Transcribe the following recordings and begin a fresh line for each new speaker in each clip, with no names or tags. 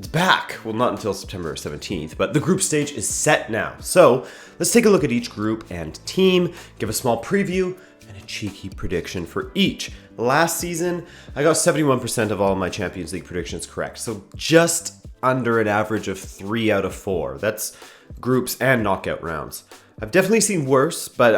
It's back! Well, not until September 17th, but the group stage is set now. So, let's take a look at each group and team, give a small preview, and a cheeky prediction for each. Last season, I got 71% of all my Champions League predictions correct, so just under an average of 3 out of 4. That's groups and knockout rounds. I've definitely seen worse, but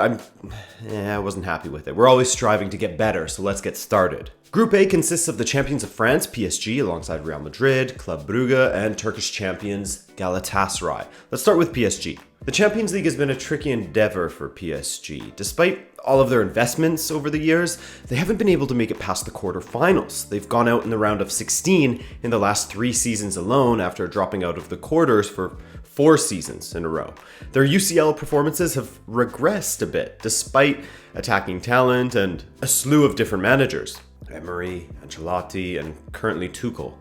I wasn't happy with it. We're always striving to get better, so let's get started. Group A consists of the champions of France, PSG, alongside Real Madrid, Club Brugge, and Turkish champions Galatasaray. Let's start with PSG. The Champions League has been a tricky endeavor for PSG. Despite all of their investments over the years, they haven't been able to make it past the quarterfinals. They've gone out in the round of 16 in the last 3 seasons alone after dropping out of the quarters for 4 seasons in a row. Their UCL performances have regressed a bit, despite attacking talent and a slew of different managers. Emery, Ancelotti, and currently Tuchel.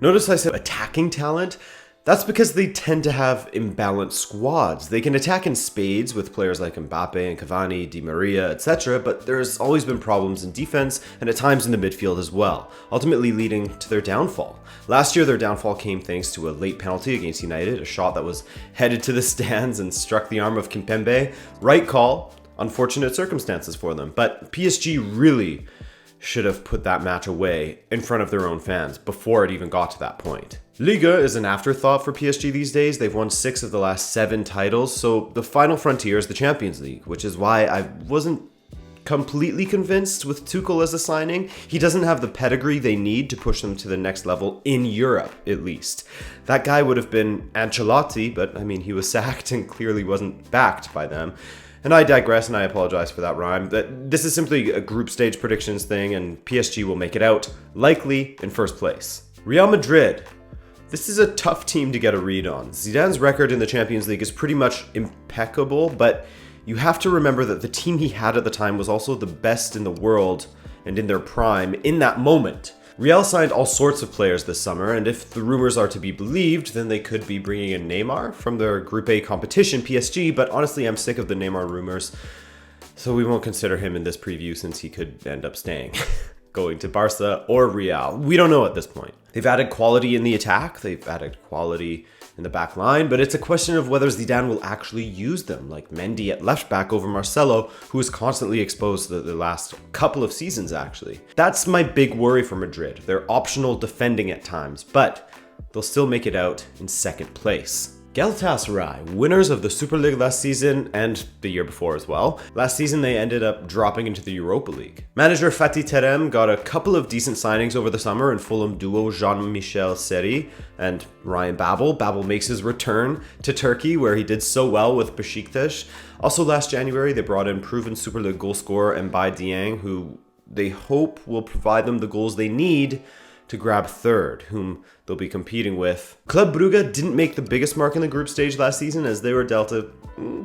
Notice I said attacking talent? That's because they tend to have imbalanced squads. They can attack in spades with players like Mbappe and Cavani, Di Maria, etc., but there's always been problems in defense and at times in the midfield as well, ultimately leading to their downfall. Last year, their downfall came thanks to a late penalty against United, a shot that was headed to the stands and struck the arm of Kimpembe. Right call, unfortunate circumstances for them, but PSG really should have put that match away in front of their own fans before it even got to that point. Liga is an afterthought for PSG these days. They've won 6 of the last 7 titles, so the final frontier is the Champions League, which is why I wasn't completely convinced with Tuchel as a signing. He doesn't have the pedigree they need to push them to the next level in Europe, at least. That guy would have been Ancelotti, but I mean, he was sacked and clearly wasn't backed by them. And I digress, and I apologize for that rhyme. But this is simply a group stage predictions thing, and PSG will make it out, likely in first place. Real Madrid. This is a tough team to get a read on. Zidane's record in the Champions League is pretty much impeccable, but you have to remember that the team he had at the time was also the best in the world and in their prime in that moment. Real signed all sorts of players this summer, and if the rumors are to be believed, then they could be bringing in Neymar from their Group A competition, PSG, but honestly, I'm sick of the Neymar rumors, so we won't consider him in this preview since he could end up staying. Going to Barca or Real. We don't know at this point. They've added quality in the attack, they've added quality in the back line, but it's a question of whether Zidane will actually use them, like Mendy at left back over Marcelo, who is constantly exposed the last couple of seasons, actually. That's my big worry for Madrid. They're optional defending at times, but they'll still make it out in second place. Galatasaray, winners of the Super League last season and the year before as well. Last season they ended up dropping into the Europa League. Manager Fatih Terim got a couple of decent signings over the summer in Fulham duo Jean-Michel Seri and Ryan Babel. Babel makes his return to Turkey where he did so well with Besiktas. Also last January they brought in proven Super League goal scorer Mbaye Dieng, who they hope will provide them the goals they need to grab third, whom they'll be competing with. Club Brugge didn't make the biggest mark in the group stage last season as they were dealt a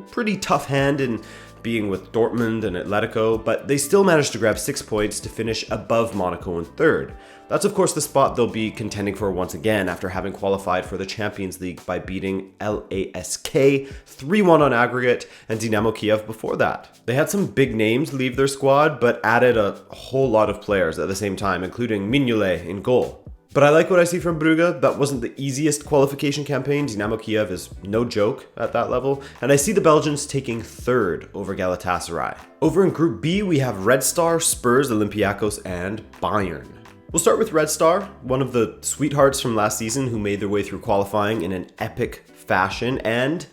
pretty tough hand in being with Dortmund and Atletico, but they still managed to grab 6 points to finish above Monaco in third. That's of course the spot they'll be contending for once again after having qualified for the Champions League by beating LASK 3-1 on aggregate and Dynamo Kiev before that. They had some big names leave their squad, but added a whole lot of players at the same time, including Mignolet in goal. But I like what I see from Brugge. That wasn't the easiest qualification campaign. Dynamo Kiev is no joke at that level. And I see the Belgians taking third over Galatasaray. Over in Group B, we have Red Star, Spurs, Olympiacos, and Bayern. We'll start with Red Star, one of the sweethearts from last season who made their way through qualifying in an epic fashion, and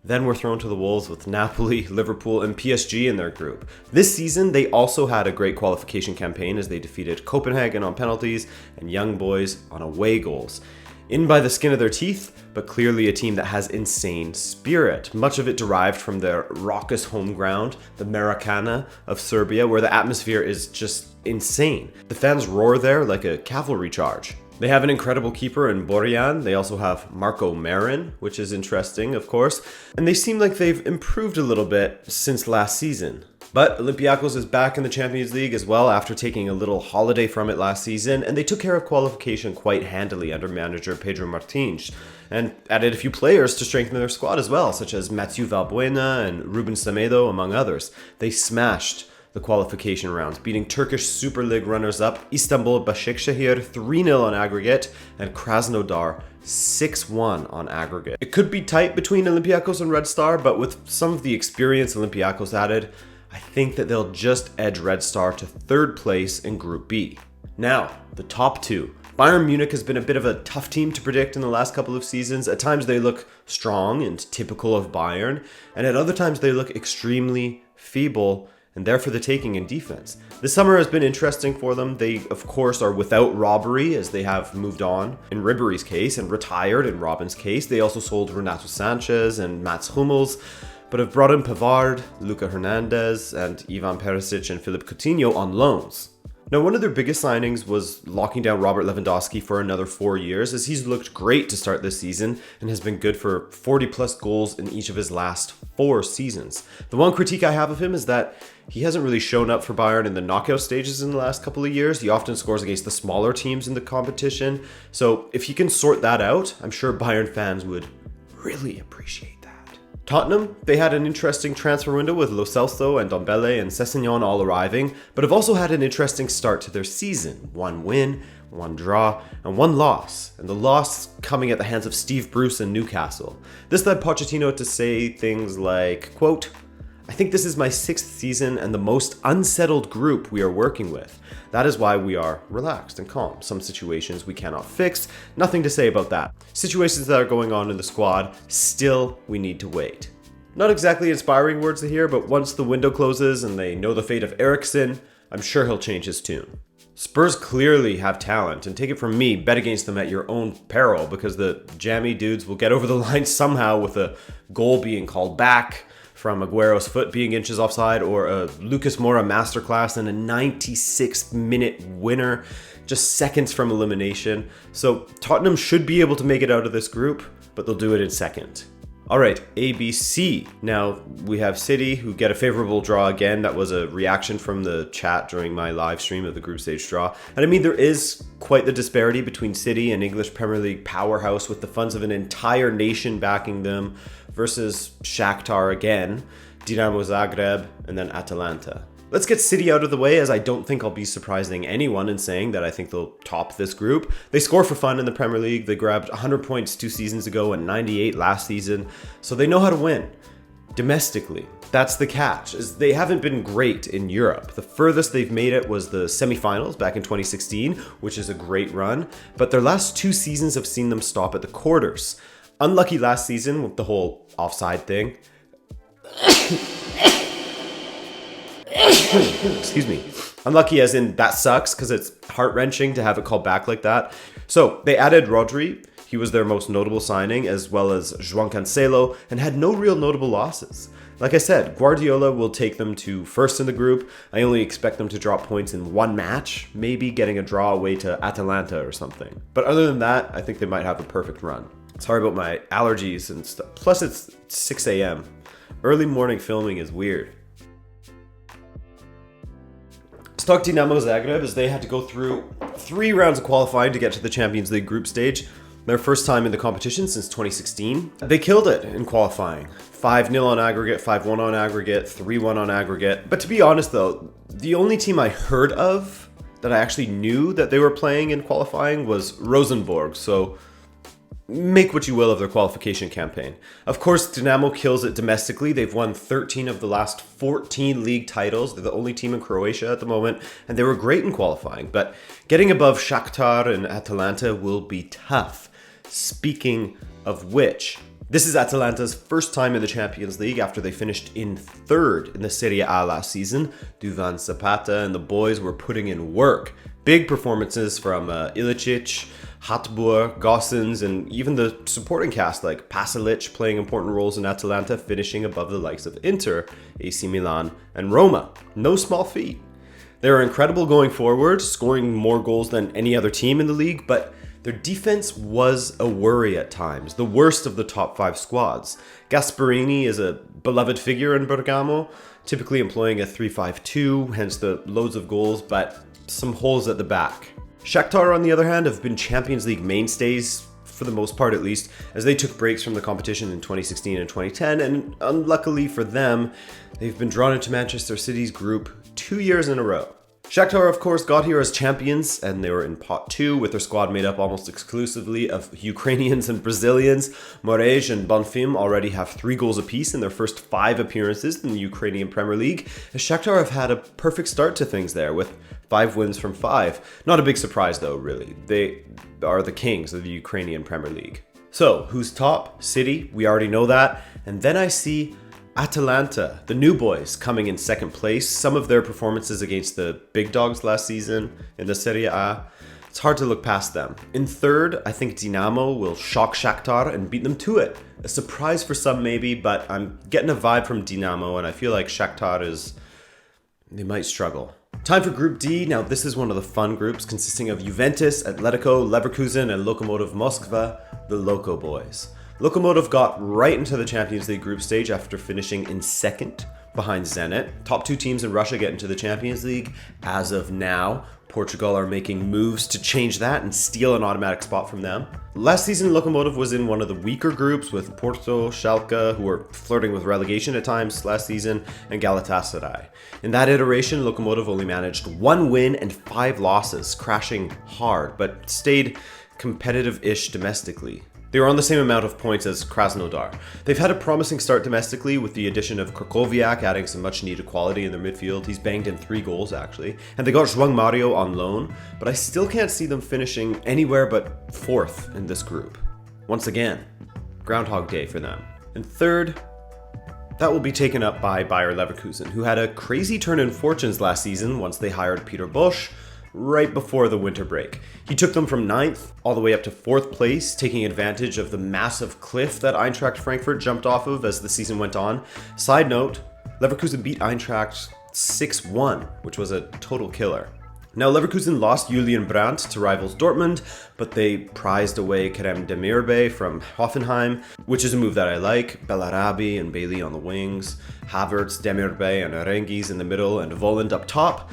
then were thrown to the wolves with Napoli, Liverpool, and PSG in their group. This season, they also had a great qualification campaign as they defeated Copenhagen on penalties and Young Boys on away goals. In by the skin of their teeth, but clearly a team that has insane spirit. Much of it derived from their raucous home ground, the Maracana of Serbia, where the atmosphere is just insane. The fans roar there like a cavalry charge. They have an incredible keeper in Borjan. They also have Marco Marin, which is interesting, of course. And they seem like they've improved a little bit since last season. But Olympiacos is back in the Champions League as well after taking a little holiday from it last season, and they took care of qualification quite handily under manager Pedro Martins, and added a few players to strengthen their squad as well, such as Mathieu Valbuena and Ruben Semedo, among others. They smashed the qualification rounds, beating Turkish Super League runners-up Istanbul Başakşehir 3-0 on aggregate and Krasnodar 6-1 on aggregate. It could be tight between Olympiacos and Red Star, but with some of the experience Olympiacos added, I think that they'll just edge Red Star to third place in Group B. Now, the top two. Bayern Munich has been a bit of a tough team to predict in the last couple of seasons. At times they look strong and typical of Bayern, and at other times they look extremely feeble and there for the taking in defense. This summer has been interesting for them. They, of course, are without Robbery as they have moved on in Ribéry's case and retired in Robben's case. They also sold Renato Sanchez and Mats Hummels, but have brought in Pavard, Luca Hernandez, and Ivan Perisic and Philippe Coutinho on loans. Now, one of their biggest signings was locking down Robert Lewandowski for another 4 years, as he's looked great to start this season and has been good for 40 plus goals in each of his last 4 seasons. The one critique I have of him is that he hasn't really shown up for Bayern in the knockout stages in the last couple of years. He often scores against the smaller teams in the competition. So if he can sort that out, I'm sure Bayern fans would really appreciate that. Tottenham, they had an interesting transfer window with Lo Celso and Ndombele and Sessegnon all arriving, but have also had an interesting start to their season. 1 win, 1 draw, and 1 loss, and the loss coming at the hands of Steve Bruce and Newcastle. This led Pochettino to say things like, quote, "I think this is my 6th season and the most unsettled group we are working with. That is why we are relaxed and calm. Some situations we cannot fix, nothing to say about that. Situations that are going on in the squad, still we need to wait." Not exactly inspiring words to hear, but once the window closes and they know the fate of Eriksen, I'm sure he'll change his tune. Spurs clearly have talent, and take it from me, bet against them at your own peril, because the jammy dudes will get over the line somehow with a goal being called back from Aguero's foot being inches offside, or a Lucas Moura masterclass and a 96th minute winner just seconds from elimination. So Tottenham should be able to make it out of this group, but they'll do it in second. All right, ABC. Now we have City, who get a favorable draw again. That was a reaction from the chat during my live stream of the group stage draw. And I mean, there is quite the disparity between City, an English Premier League powerhouse with the funds of an entire nation backing them, versus Shakhtar again, Dinamo Zagreb, and then Atalanta. Let's get City out of the way, as I don't think I'll be surprising anyone in saying that I think they'll top this group. They score for fun in the Premier League. They grabbed 100 points 2 seasons ago and 98 last season, so they know how to win. Domestically, that's the catch, is they haven't been great in Europe. The furthest they've made it was the semifinals back in 2016, which is a great run, but their last 2 seasons have seen them stop at the quarters. Unlucky last season with the whole offside thing. Excuse me. Unlucky as in that sucks, because it's heart-wrenching to have it called back like that. So they added Rodri. He was their most notable signing, as well as João Cancelo, and had no real notable losses. Like I said, Guardiola will take them to first in the group. I only expect them to drop points in 1 match, maybe getting a draw away to Atalanta or something. But other than that, I think they might have a perfect run. Sorry about my allergies and stuff. Plus it's 6 a.m. Early morning filming is weird. Let's talk Dinamo Zagreb, as they had to go through 3 rounds of qualifying to get to the Champions League group stage. Their first time in the competition since 2016. They killed it in qualifying. 5-0 on aggregate, 5-1 on aggregate, 3-1 on aggregate. But to be honest though, the only team I heard of that I actually knew that they were playing in qualifying was Rosenborg, so make what you will of their qualification campaign. Of course, Dinamo kills it domestically. They've won 13 of the last 14 league titles. They're the only team in Croatia at the moment, and they were great in qualifying. But getting above Shakhtar and Atalanta will be tough. Speaking of which, this is Atalanta's first time in the Champions League after they finished in 3rd in the Serie A last season. Duvan Zapata and the boys were putting in work. Big performances from Ilicic, Hatboer, Gossens, and even the supporting cast like Pasalic playing important roles in Atalanta, finishing above the likes of Inter, AC Milan, and Roma. No small feat. They were incredible going forward, scoring more goals than any other team in the league, but their defense was a worry at times, the worst of the top 5 squads. Gasperini is a beloved figure in Bergamo, typically employing a 3-5-2, hence the loads of goals, but some holes at the back. Shakhtar, on the other hand, have been Champions League mainstays, for the most part at least, as they took breaks from the competition in 2016 and 2010, and unluckily for them, they've been drawn into Manchester City's group 2 2 years in a row. Shakhtar, of course, got here as champions, and they were in pot 2 with their squad made up almost exclusively of Ukrainians and Brazilians. Morej and Bonfim already have 3 goals apiece in their first 5 appearances in the Ukrainian Premier League. Shakhtar have had a perfect start to things there with 5 wins from 5. Not a big surprise though, really. They are the kings of the Ukrainian Premier League. So, who's top? City, we already know that. And then I see Atalanta, the new boys, coming in second place. Some of their performances against the big dogs last season in the Serie A, it's hard to look past them. In third, I think Dinamo will shock Shakhtar and beat them to it. A surprise for some maybe, but I'm getting a vibe from Dinamo and I feel like Shakhtar they might struggle. Time for Group D. Now this is one of the fun groups consisting of Juventus, Atletico, Leverkusen and Lokomotiv Moskva, the Loco boys. Lokomotiv got right into the Champions League group stage after finishing in second behind Zenit. Top 2 teams in Russia get into the Champions League. As of now, Portugal are making moves to change that and steal an automatic spot from them. Last season, Lokomotiv was in one of the weaker groups with Porto, Schalke, who were flirting with relegation at times last season, and Galatasaray. In that iteration, Lokomotiv only managed 1 win and 5 losses, crashing hard, but stayed competitive-ish domestically. They were on the same amount of points as Krasnodar. They've had a promising start domestically with the addition of Krakowiak adding some much needed quality in their midfield. He's banged in 3 goals actually. And they got João Mario on loan, but I still can't see them finishing anywhere but 4th in this group. Once again, Groundhog Day for them. And third, that will be taken up by Bayer Leverkusen, who had a crazy turn in fortunes last season once they hired Peter Bosz right before the winter break. He took them from 9th all the way up to 4th place, taking advantage of the massive cliff that Eintracht Frankfurt jumped off of as the season went on. Side note, Leverkusen beat Eintracht 6-1, which was a total killer. Now Leverkusen lost Julian Brandt to rivals Dortmund, but they prized away Kerem Demirbay from Hoffenheim, which is a move that I like. Bellarabi and Bailey on the wings, Havertz, Demirbay and Arengis in the middle, and Volland up top.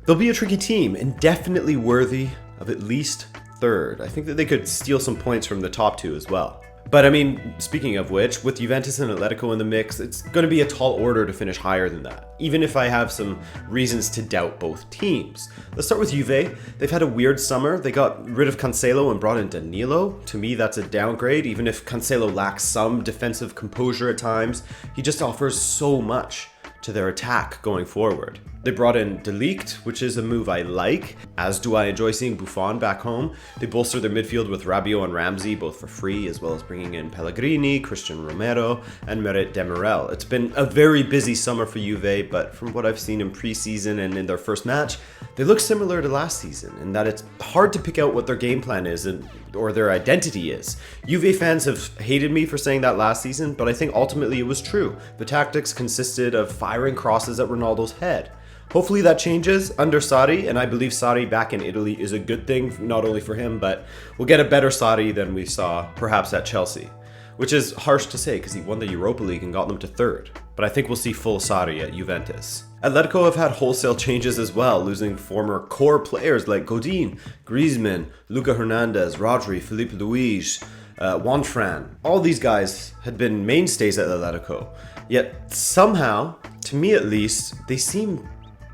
They'll be a tricky team and definitely worthy of at least 3rd. I think that they could steal some points from the top 2 as well. But I mean, speaking of which, with Juventus and Atletico in the mix, it's going to be a tall order to finish higher than that, even if I have some reasons to doubt both teams. Let's start with Juve. They've had a weird summer. They got rid of Cancelo and brought in Danilo. To me, that's a downgrade, even if Cancelo lacks some defensive composure at times. He just offers so much to their attack going forward. They brought in De Ligt, which is a move I like, as do I enjoy seeing Buffon back home. They bolster their midfield with Rabiot and Ramsey, both for free, as well as bringing in Pellegrini, Christian Romero, and Meret Demirel. It's been a very busy summer for Juve, but from what I've seen in preseason and in their first match, they look similar to last season, in that it's hard to pick out what their game plan is or their identity is. Juve fans have hated me for saying that last season, but I think ultimately it was true. The tactics consisted of firing crosses at Ronaldo's head. Hopefully that changes under Sarri, and I believe Sarri back in Italy is a good thing, not only for him, but we'll get a better Sarri than we saw perhaps at Chelsea. Which is harsh to say because he won the Europa League and got them to 3rd. But I think we'll see full Sarri at Juventus. Atletico have had wholesale changes as well, losing former core players like Godin, Griezmann, Luca Hernandez, Rodri, Filipe Luis, Juan Fran. All these guys had been mainstays at Atletico. Yet somehow, to me at least, they seem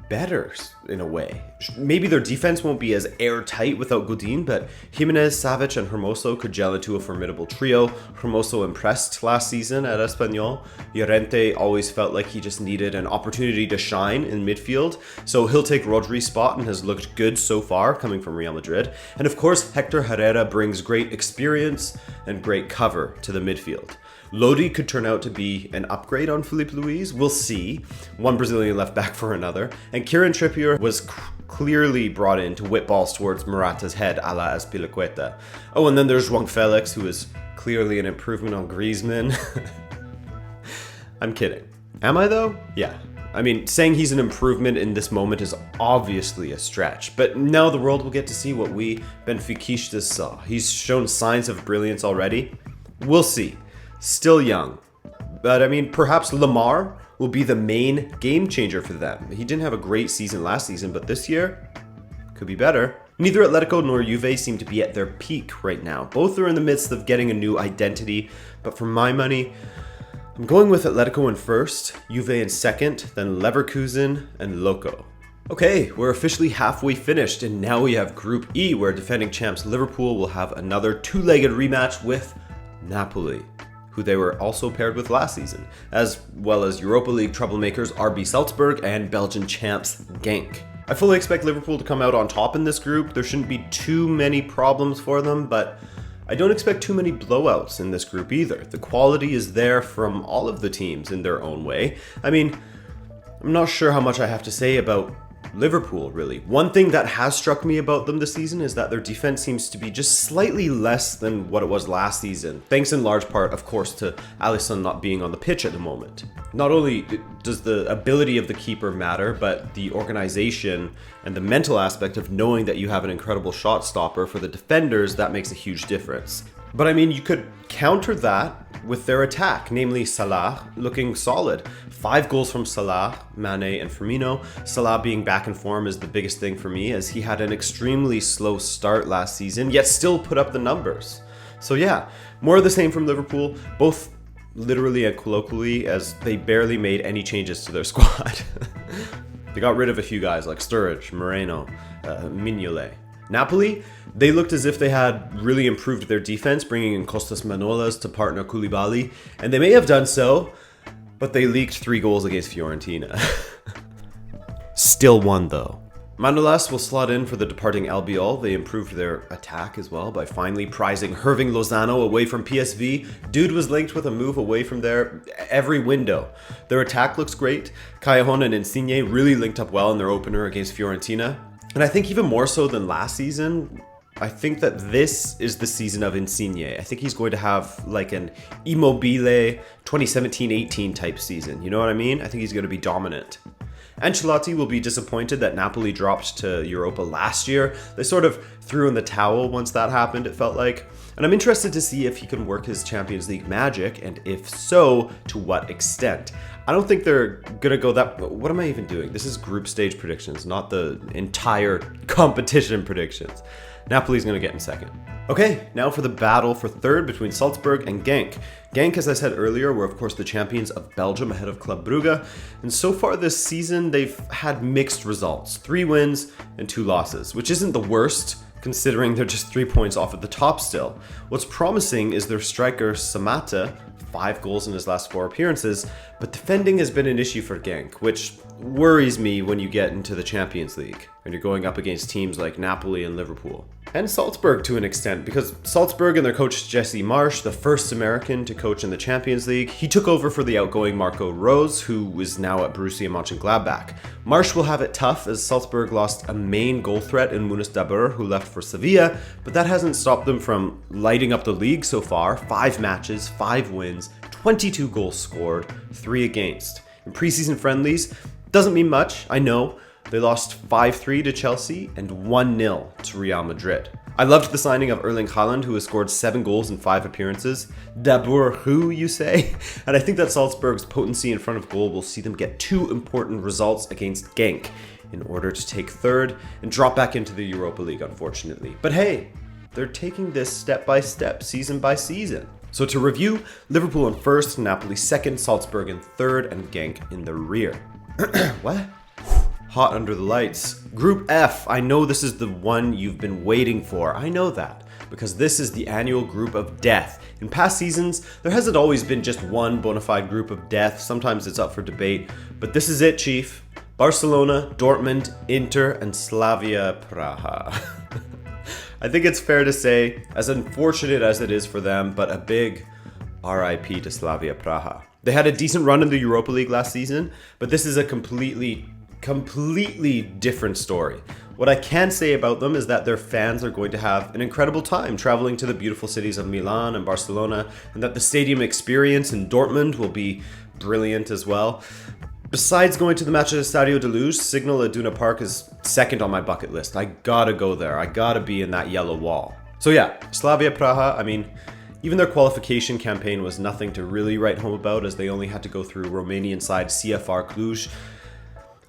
better in a way. Maybe their defense won't be as airtight without Godin, but Jimenez, Savic, and Hermoso could gel into a formidable trio. Hermoso impressed last season at Espanyol. Llorente always felt like he just needed an opportunity to shine in midfield, so he'll take Rodri's spot and has looked good so far coming from Real Madrid. And of course, Hector Herrera brings great experience and great cover to the midfield. Lodi could turn out to be an upgrade on Filipe Luis. We'll see. One Brazilian left back for another. And Kieran Trippier was clearly brought in to whip balls towards Morata's head a la Azpilicueta. Oh, and then there's João Felix, who is clearly an improvement on Griezmann. I'm kidding. Am I though? Yeah. I mean, saying he's an improvement in this moment is obviously a stretch, but now the world will get to see what we Benfiquistas saw. He's shown signs of brilliance already. We'll see. Still young. But I mean, perhaps Lamar will be the main game changer for them. He didn't have a great season last season, but this year could be better. Neither Atletico nor Juve seem to be at their peak right now. Both are in the midst of getting a new identity, but for my money, I'm going with Atletico in first, Juve in second, then Leverkusen and Loco. Okay, we're officially halfway finished, and now we have Group E, where defending champs Liverpool will have another two-legged rematch with Napoli, who they were also paired with last season, as well as Europa League troublemakers RB Salzburg and Belgian champs Genk. I fully expect Liverpool to come out on top in this group. There shouldn't be too many problems for them, but I don't expect too many blowouts in this group either. The quality is there from all of the teams in their own way. I mean, I'm not sure how much I have to say about Liverpool, really. One thing that has struck me about them this season is that their defense seems to be just slightly less than what it was last season, thanks in large part, of course, to Alisson not being on the pitch at the moment. Not only does the ability of the keeper matter, but the organization and the mental aspect of knowing that you have an incredible shot stopper for the defenders, that makes a huge difference. But I mean, you could counter that with their attack, namely Salah looking solid. 5 goals from Salah, Mane and Firmino. Salah being back in form is the biggest thing for me, as he had an extremely slow start last season, yet still put up the numbers. So yeah, more of the same from Liverpool, both literally and colloquially, as they barely made any changes to their squad. They got rid of a few guys like Sturridge, Moreno, Mignolet. Napoli, they looked as if they had really improved their defense, bringing in Kostas Manolas to partner Koulibaly, and they may have done so, but they leaked 3 goals against Fiorentina. Still won though. Manolas will slot in for the departing Albiol. They improved their attack as well by finally prizing Hirving Lozano away from PSV. Dude was linked with a move away from there every window. Their attack looks great. Callejon and Insigne really linked up well in their opener against Fiorentina. And I think even more so than last season, I think that this is the season of Insigne. I think he's going to have like an Immobile 2017-18 type season. You know what I mean? I think he's going to be dominant. Ancelotti will be disappointed that Napoli dropped to Europa last year. They sort of threw in the towel once that happened, it felt like. And I'm interested to see if he can work his Champions League magic, and if so, to what extent. I don't think they're gonna go that... What am I even doing? This is group stage predictions, not the entire competition predictions. Napoli's gonna get in second. Okay, now for the battle for third between Salzburg and Genk. Genk, as I said earlier, were of course the champions of Belgium ahead of Club Brugge, and so far this season they've had mixed results. 3 wins and 2 losses, which isn't the worst, considering they're just 3 points off at the top still. What's promising is their striker Samata, 5 goals in his last 4 appearances, but defending has been an issue for Genk, which worries me when you get into the Champions League and you're going up against teams like Napoli and Liverpool. And Salzburg to an extent, because Salzburg and their coach Jesse Marsch, the first American to coach in the Champions League, he took over for the outgoing Marco Rose, who is now at Borussia Mönchengladbach. Marsch will have it tough, as Salzburg lost a main goal threat in Munis Dabur, who left for Sevilla, but that hasn't stopped them from lighting up the league so far. 5 matches, 5 wins, 22 goals scored, 3 against. In preseason friendlies, doesn't mean much, I know. They lost 5-3 to Chelsea and 1-0 to Real Madrid. I loved the signing of Erling Haaland, who has scored 7 goals in 5 appearances. Dabur who, you say? And I think that Salzburg's potency in front of goal will see them get 2 important results against Genk in order to take third and drop back into the Europa League, unfortunately. But hey, they're taking this step by step, season by season. So to review, Liverpool in first, Napoli second, Salzburg in third, and Genk in the rear. What? Hot under the lights. Group F, I know this is the one you've been waiting for. I know that, because this is the annual group of death. In past seasons, there hasn't always been just one bona fide group of death. Sometimes it's up for debate, but this is it, Chief. Barcelona, Dortmund, Inter, and Slavia Praha. I think it's fair to say, as unfortunate as it is for them, but a big RIP to Slavia Praha. They had a decent run in the Europa League last season, but this is a completely different story. What I can say about them is that their fans are going to have an incredible time traveling to the beautiful cities of Milan and Barcelona, and that the stadium experience in Dortmund will be brilliant as well. Besides going to the match at Estadio de Luz, Signal Iduna Park is second on my bucket list. I gotta go there. I gotta be in that yellow wall. So yeah, Slavia Praha, I mean, even their qualification campaign was nothing to really write home about, as they only had to go through Romanian side CFR Cluj.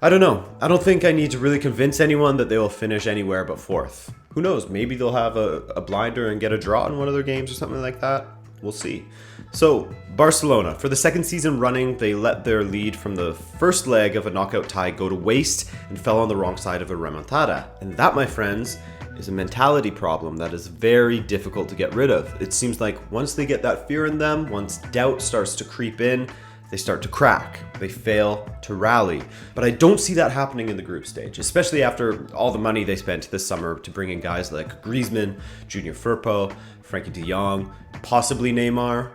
I don't know. I don't think I need to really convince anyone that they will finish anywhere but 4th. Who knows? Maybe they'll have a blinder and get a draw in one of their games or something like that. We'll see. So, Barcelona, for the second season running, they let their lead from the first leg of a knockout tie go to waste and fell on the wrong side of a remontada. And that, my friends, is a mentality problem that is very difficult to get rid of. It seems like once they get that fear in them, once doubt starts to creep in, they start to crack. They fail to rally. But I don't see that happening in the group stage, especially after all the money they spent this summer to bring in guys like Griezmann, Junior Firpo, Frankie de Jong, possibly Neymar.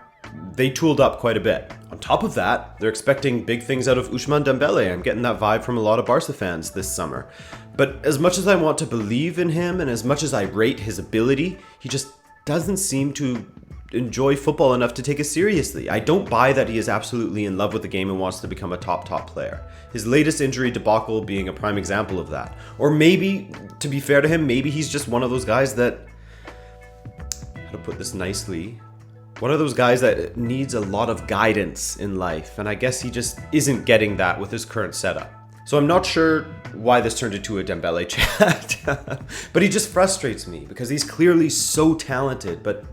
They tooled up quite a bit. On top of that, they're expecting big things out of Ousmane Dembele. I'm getting that vibe from a lot of Barca fans this summer. But as much as I want to believe in him and as much as I rate his ability, he just doesn't seem to enjoy football enough to take it seriously. I don't buy that he is absolutely in love with the game and wants to become a top player. His latest injury debacle being a prime example of that. Or maybe, to be fair to him, maybe he's just one of those guys that, how to put this nicely, one of those guys that needs a lot of guidance in life, and I guess he just isn't getting that with his current setup. So I'm not sure why this turned into a Dembele chat, but he just frustrates me because he's clearly so talented, but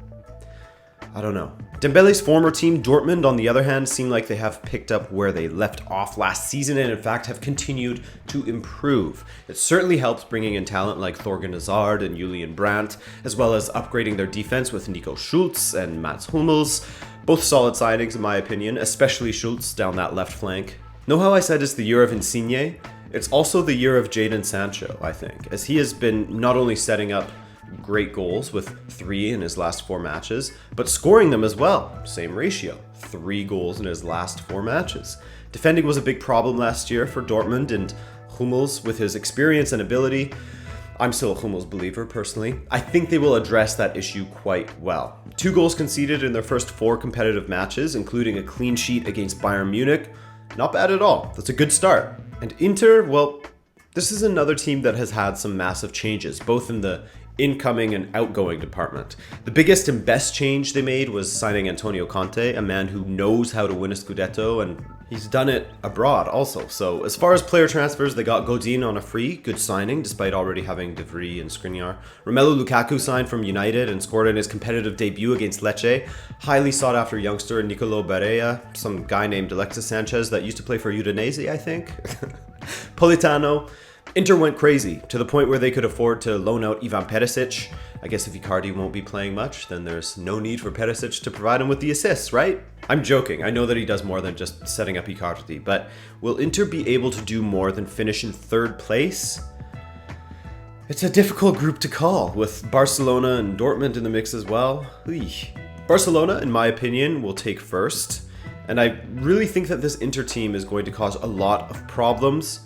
I don't know. Dembele's former team, Dortmund, on the other hand, seem like they have picked up where they left off last season and in fact have continued to improve. It certainly helps bringing in talent like Thorgan Hazard and Julian Brandt, as well as upgrading their defense with Nico Schulz and Mats Hummels. Both solid signings in my opinion, especially Schulz down that left flank. Know how I said it's the year of Insigne? It's also the year of Jadon Sancho, I think, as he has been not only setting up great goals with 3 in his last 4 matches, but scoring them as well. Same ratio, 3 goals in his last 4 matches. Defending was a big problem last year for Dortmund, and Hummels, with his experience and ability, I'm still a Hummels believer personally, I think they will address that issue quite well. 2 goals conceded in their first 4 competitive matches, including a clean sheet against Bayern Munich. Not bad at all. That's a good start. And Inter, well, this is another team that has had some massive changes, both in the incoming and outgoing department. The biggest and best change they made was signing Antonio Conte, a man who knows how to win a Scudetto, and he's done it abroad also. So as far as player transfers, they got Godin on a free, good signing, despite already having De Vries and Skriniar. Romelu Lukaku signed from United and scored in his competitive debut against Lecce. Highly sought after youngster Nicolo Barea, some guy named Alexis Sanchez that used to play for Udinese, I think. Politano. Inter went crazy, to the point where they could afford to loan out Ivan Perisic. I guess if Icardi won't be playing much, then there's no need for Perisic to provide him with the assists, right? I'm joking, I know that he does more than just setting up Icardi, but will Inter be able to do more than finish in 3rd place? It's a difficult group to call, with Barcelona and Dortmund in the mix as well. Barcelona, in my opinion, will take 1st, and I really think that this Inter team is going to cause a lot of problems,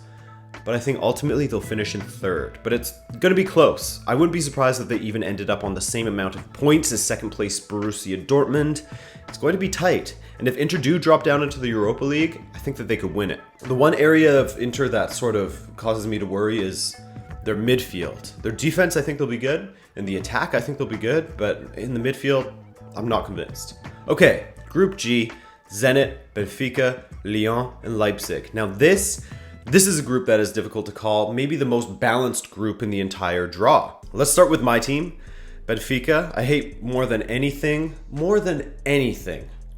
but I think ultimately they'll finish in 3rd. But it's going to be close. I wouldn't be surprised if they even ended up on the same amount of points as 2nd place Borussia Dortmund. It's going to be tight. And if Inter do drop down into the Europa League, I think that they could win it. The one area of Inter that sort of causes me to worry is their midfield. Their defense, I think they'll be good. In the attack, I think they'll be good. But in the midfield, I'm not convinced. Okay, Group G, Zenit, Benfica, Lyon, and Leipzig. Now this is a group that is difficult to call, maybe the most balanced group in the entire draw. Let's start with my team, Benfica. I hate more than anything,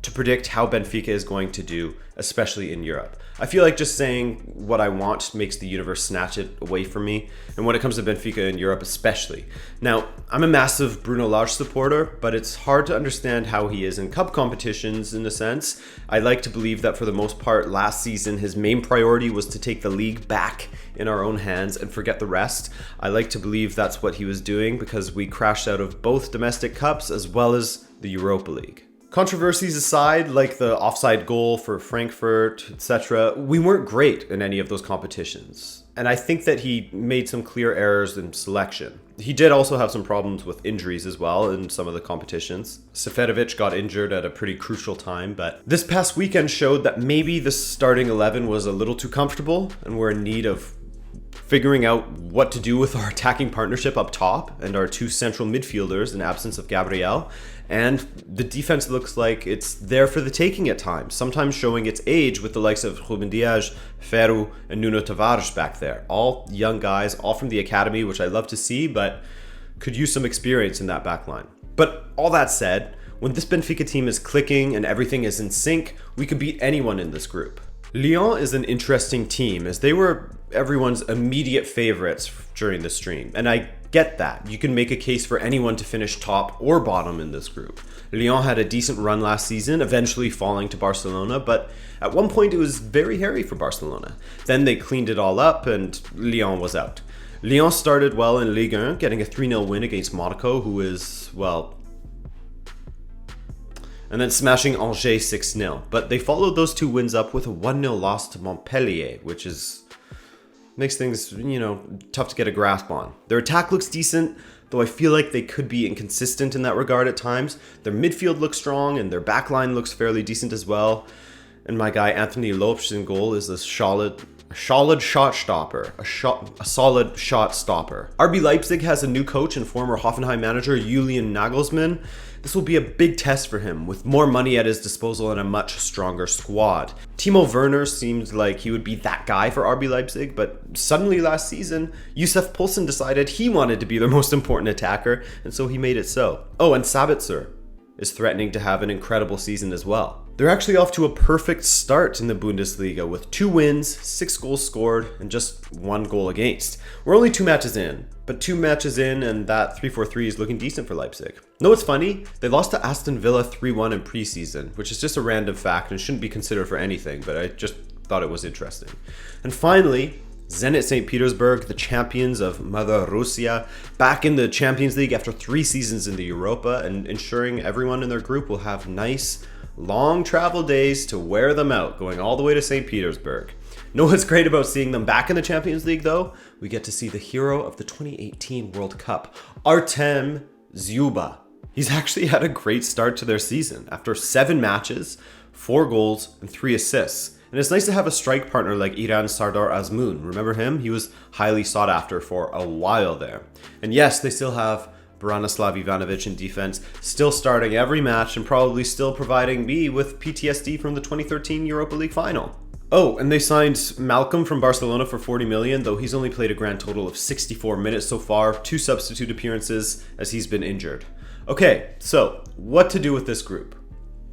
to predict how Benfica is going to do, especially in Europe. I feel like just saying what I want makes the universe snatch it away from me, and when it comes to Benfica in Europe especially. Now, I'm a massive Bruno Lage supporter, but it's hard to understand how he is in cup competitions in a sense. I like to believe that for the most part last season his main priority was to take the league back in our own hands and forget the rest. I like to believe that's what he was doing because we crashed out of both domestic cups as well as the Europa League. Controversies aside, like the offside goal for Frankfurt, etc., we weren't great in any of those competitions. And I think that he made some clear errors in selection. He did also have some problems with injuries as well in some of the competitions. Seferovic got injured at a pretty crucial time, but this past weekend showed that maybe the starting 11 was a little too comfortable and we're in need of figuring out what to do with our attacking partnership up top and our 2 central midfielders in absence of Gabriel. And the defense looks like it's there for the taking at times, sometimes showing its age with the likes of Ruben Dias, Ferro, and Nuno Tavares back there. All young guys, all from the academy, which I love to see, but could use some experience in that back line. But all that said, When this Benfica team is clicking and everything is in sync, we could beat anyone in this group. Lyon is an interesting team as they were everyone's immediate favorites during the stream, and I get that. You can make a case for anyone to finish top or bottom in this group. Lyon had a decent run last season, eventually falling to Barcelona, but at one point it was very hairy for Barcelona. Then they cleaned it all up and Lyon was out. Lyon started well in Ligue 1, getting a 3-0 win against Monaco, who is, well, and then smashing Angers 6-0. But they followed those two wins up with a 1-0 loss to Montpellier, which makes things, tough to get a grasp on. Their attack looks decent, though I feel like they could be inconsistent in that regard at times. Their midfield looks strong, and their backline looks fairly decent as well. And my guy Anthony Lopes in goal is a solid shot stopper. A solid shot stopper. RB Leipzig has a new coach and former Hoffenheim manager Julian Nagelsmann. This will be a big test for him, with more money at his disposal and a much stronger squad. Timo Werner seemed like he would be that guy for RB Leipzig, but suddenly last season, Youssef Poulsen decided he wanted to be their most important attacker, and so he made it so. Oh, and Sabitzer is threatening to have an incredible season as well. They're actually off to a perfect start in the Bundesliga with 2 wins, 6 goals scored, and just 1 goal against. We're only 2 matches in, but 2 matches in and that 3-4-3 is looking decent for Leipzig. No, it's funny, they lost to Aston Villa 3-1 in preseason, which is just a random fact and shouldn't be considered for anything, but I just thought it was interesting. And finally, Zenit St. Petersburg, the champions of Mother Russia, back in the Champions League after 3 seasons in the Europa, and ensuring everyone in their group will have nice, long travel days to wear them out, going all the way to St. Petersburg. Know what's great about seeing them back in the Champions League, though? We get to see the hero of the 2018 World Cup, Artem Dzyuba. He's actually had a great start to their season. After 7 matches, 4 goals, and 3 assists. And it's nice to have a strike partner like Iran Sardar Azmoun. Remember him? He was highly sought after for a while there. And yes, they still have Branislav Ivanovic in defense, still starting every match and probably still providing me with PTSD from the 2013 Europa League final. Oh, and they signed Malcolm from Barcelona for 40 million, though he's only played a grand total of 64 minutes so far, 2 substitute appearances as he's been injured. Okay, so what to do with this group?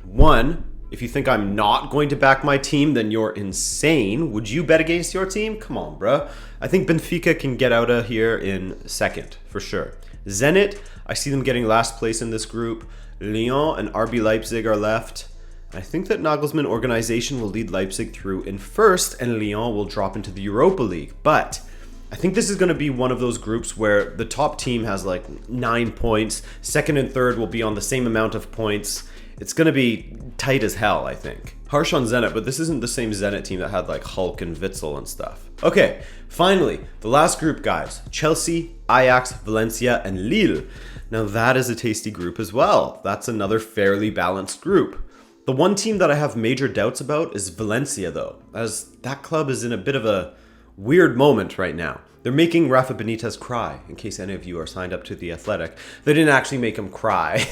1, if you think I'm not going to back my team, then you're insane. Would you bet against your team? Come on, bruh. I think Benfica can get out of here in second, for sure. Zenit, I see them getting last place in this group. Lyon and RB Leipzig are left. I think that Nagelsmann organization will lead Leipzig through in first, and Lyon will drop into the Europa League. But I think this is going to be one of those groups where the top team has like 9 points. Second and third will be on the same amount of points. It's going to be tight as hell, I think. Harsh on Zenit, but this isn't the same Zenit team that had like Hulk and Witzel and stuff. Okay, finally, the last group, guys. Chelsea, Ajax, Valencia, and Lille. Now that is a tasty group as well. That's another fairly balanced group. The one team that I have major doubts about is Valencia, though, as that club is in a bit of a weird moment right now. They're making Rafa Benitez cry, in case any of you are signed up to The Athletic. They didn't actually make him cry.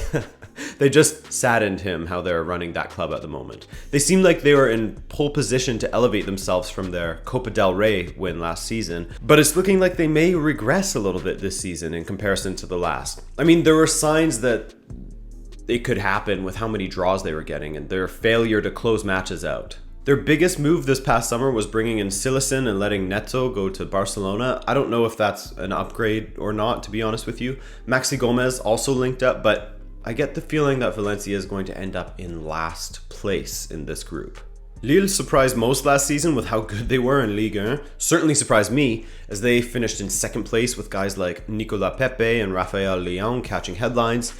They just saddened him how they're running that club at the moment. They seem like they were in pole position to elevate themselves from their Copa del Rey win last season, but it's looking like they may regress a little bit this season in comparison to the last. I mean, there were signs that it could happen with how many draws they were getting and their failure to close matches out. Their biggest move this past summer was bringing in Silesen and letting Neto go to Barcelona. I don't know if that's an upgrade or not, to be honest with you. Maxi Gomez also linked up, but I get the feeling that Valencia is going to end up in last place in this group. Lille surprised most last season with how good they were in Ligue 1. Certainly surprised me, as they finished in second place with guys like Nicolas Pepe and Raphael Leão catching headlines.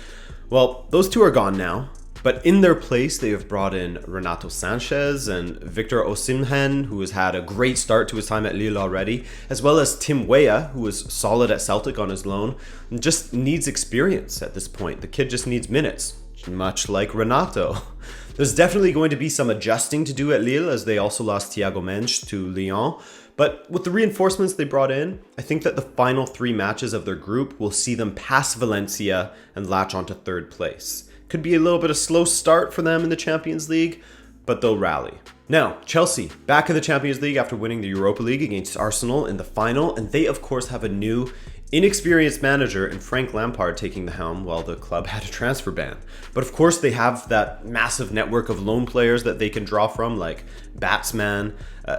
Well, those two are gone now, but in their place, they have brought in Renato Sanchez and Victor Osimhen, who has had a great start to his time at Lille already, as well as Tim Weah, who was solid at Celtic on his loan, and just needs experience at this point. The kid just needs minutes, much like Renato. There's definitely going to be some adjusting to do at Lille, as they also lost Thiago Mendes to Lyon. But with the reinforcements they brought in, I think that the final 3 matches of their group will see them pass Valencia and latch onto third place. Could be a little bit of a slow start for them in the Champions League, but they'll rally. Now, Chelsea, back in the Champions League after winning the Europa League against Arsenal in the final, and they of course have a new inexperienced manager and Frank Lampard taking the helm while the club had a transfer ban. But of course they have that massive network of loan players that they can draw from, like Batsman,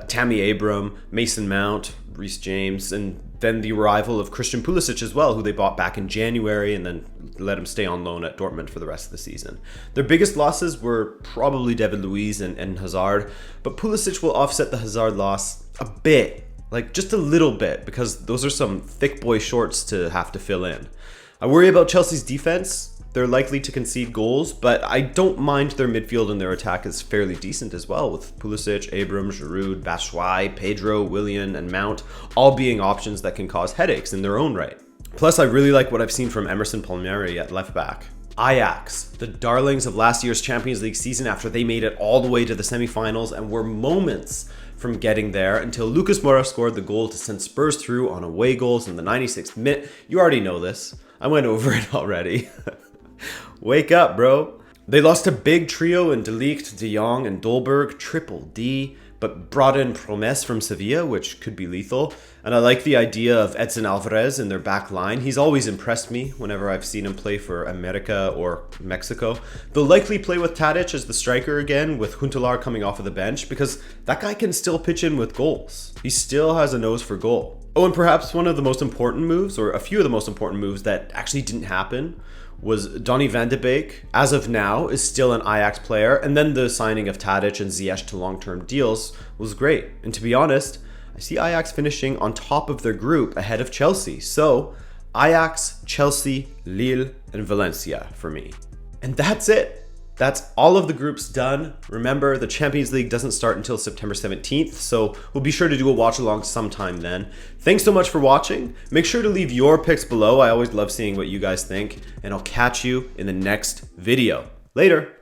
Tammy Abraham, Mason Mount, Reece James, and then the arrival of Christian Pulisic as well, who they bought back in January and then let him stay on loan at Dortmund for the rest of the season. Their biggest losses were probably David Luiz and Hazard, but Pulisic will offset the Hazard loss a bit, like just a little bit, because those are some thick boy shorts to have to fill in. I worry about Chelsea's defense. They're likely to concede goals, but I don't mind their midfield, and their attack is fairly decent as well, with Pulisic, Abraham, Giroud, Batshuayi, Pedro, Willian, and Mount all being options that can cause headaches in their own right. Plus, I really like what I've seen from Emerson Palmieri at left back. Ajax, the darlings of last year's Champions League season after they made it all the way to the semifinals and were moments from getting there until Lucas Moura scored the goal to send Spurs through on away goals in the 96th minute. You already know this. I went over it already. Wake up, bro. They lost a big trio in De Ligt, De Jong, and Dolberg, triple D, but brought in Promes from Sevilla, which could be lethal. And I like the idea of Edson Alvarez in their back line. He's always impressed me whenever I've seen him play for America or Mexico. They'll likely play with Tadic as the striker again, with Huntelaar coming off of the bench, because that guy can still pitch in with goals. He still has a nose for goal. Oh, and perhaps one of the most important moves, or a few of the most important moves that actually didn't happen, was Donny van de Beek, as of now, is still an Ajax player, and then the signing of Tadic and Ziyech to long-term deals was great. And to be honest, I see Ajax finishing on top of their group ahead of Chelsea. So, Ajax, Chelsea, Lille, and Valencia for me. And that's it. That's all of the groups done. Remember, the Champions League doesn't start until September 17th, so we'll be sure to do a watch along sometime then. Thanks so much for watching. Make sure to leave your picks below. I always love seeing what you guys think, and I'll catch you in the next video. Later.